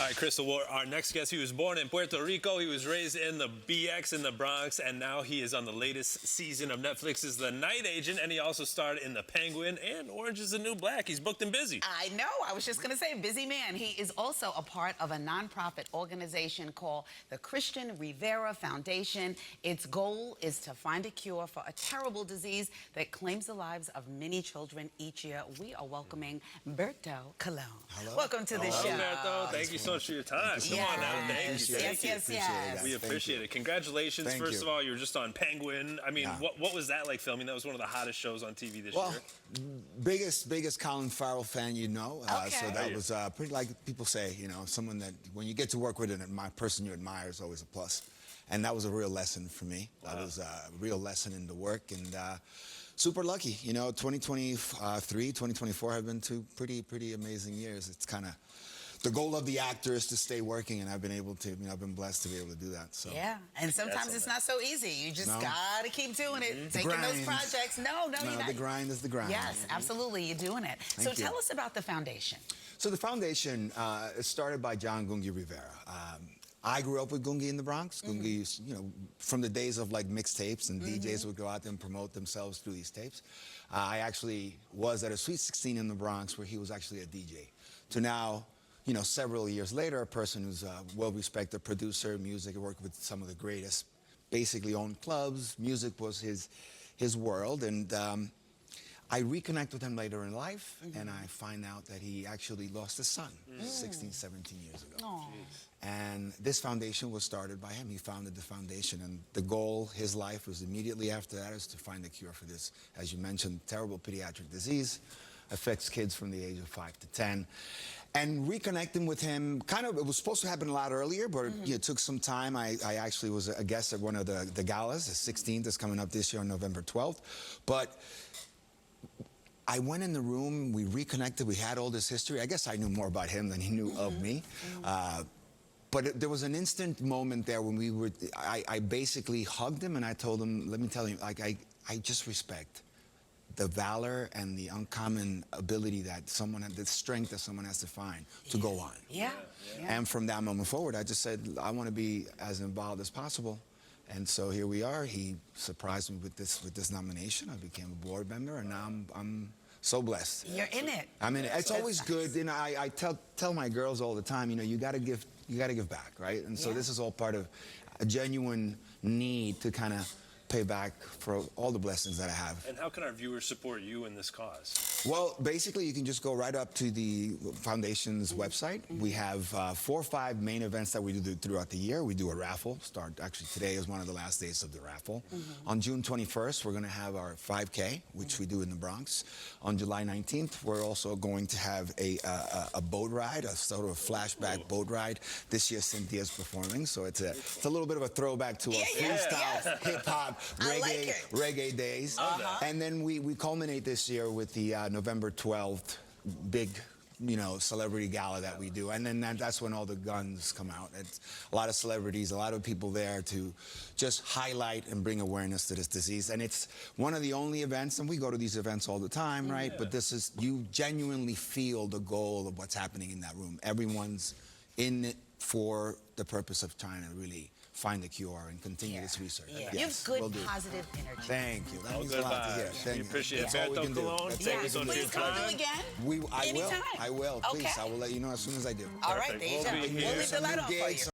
All right, Crystal, well, our next guest, he was born in Puerto Rico. He was raised in the BX in the Bronx, and now he is on the latest season of Netflix's The Night Agent, and he also starred in The Penguin and Orange is the New Black. He's booked and busy. I know. I was just going to say, busy man. He is also a part of a nonprofit organization called the Cristian Rivera Foundation. Its goal is to find a cure for a terrible disease that claims the lives of many children each year. We are welcoming Berto Colon. Hello. Welcome to the show. Berto, thank you so much for your time. Come on now. Thank you. Yes. We appreciate it. Congratulations. First of all, you were just on Penguin. I mean, what was that like filming? That was one of the hottest shows on TV this year. Biggest Colin Farrell fan you know. So that was pretty, like people say, you know, someone that when you get to work with a person you admire is always a plus. And that was a real lesson for me. That was a real lesson in the work, and super lucky. You know, 2023, 2024 have been two pretty amazing years. It's kind of the goal of the actor is to stay working, and I've been able to, you know, I've been blessed to be able to do that. So yeah, and sometimes it's not so easy. You just gotta keep doing it, taking those projects. No, you're not. The grind is the grind. Yes, absolutely, you're doing it. So tell us about the foundation. So the foundation is started by John Gungi Rivera. I grew up with Gungi in the Bronx. Gungi, you know, from the days of like mixtapes and DJs would go out there and promote themselves through these tapes. I actually was at a Sweet 16 in the Bronx where he was actually a DJ. To now, you know, several years later, a person who's a well-respected producer, music, worked with some of the greatest, basically owned clubs. Music was his world, and I reconnect with him later in life, and I find out that he actually lost his son 16, 17 years ago. And this foundation was started by him. He founded the foundation, and the goal, his life was immediately after that is to find a cure for this, as you mentioned, terrible pediatric disease, affects kids from the age of 5 to 10. And reconnecting with him, kind of, it was supposed to happen a lot earlier, but it took some time. I actually was a guest at one of the galas, the 16th is coming up this year on November 12th. But I went in the room, we reconnected, we had all this history. I guess I knew more about him than he knew of me. But there was an instant moment there when I basically hugged him and I told him, let me tell you, like, I just respect the valor and the uncommon ability that the strength that someone has to find to go on. And from that moment forward, I just said, I want to be as involved as possible. And so here we are. He surprised me with this nomination. I became a board member, and now I'm so blessed. You're in it. I mean, it's always good. You know, I tell my girls all the time, you know, you got to give back, right? And so this is all part of a genuine need to kind of pay back for all the blessings that I have. And how can our viewers support you in this cause? Well, basically, you can just go right up to the foundation's website. We have 4 or 5 main events that we do throughout the year. We do a raffle. Actually, today is one of the last days of the raffle. On June 21st, we're going to have our 5K, which we do in the Bronx. On July 19th, we're also going to have a boat ride, a sort of flashback boat ride. This year, Cynthia's performing, so it's a little bit of a throwback to our freestyle hip-hop reggae days. And then we culminate this year with the November 12th big, you know, celebrity gala that we do. And then that's when all the guns come out. It's a lot of celebrities, a lot of people there to just highlight and bring awareness to this disease. And it's one of the only events, and we go to these events all the time, right? But this is, you genuinely feel the goal of what's happening in that room. Everyone's in it for the purpose of trying to really find the cure and continue this research. You have good, positive energy. Thank you. That means a lot to hear. Thank you. Appreciate it. Berto Colon. Please come do again. I will. Please. I will let you know as soon as I do. All right, there you go. We'll leave the light on for you.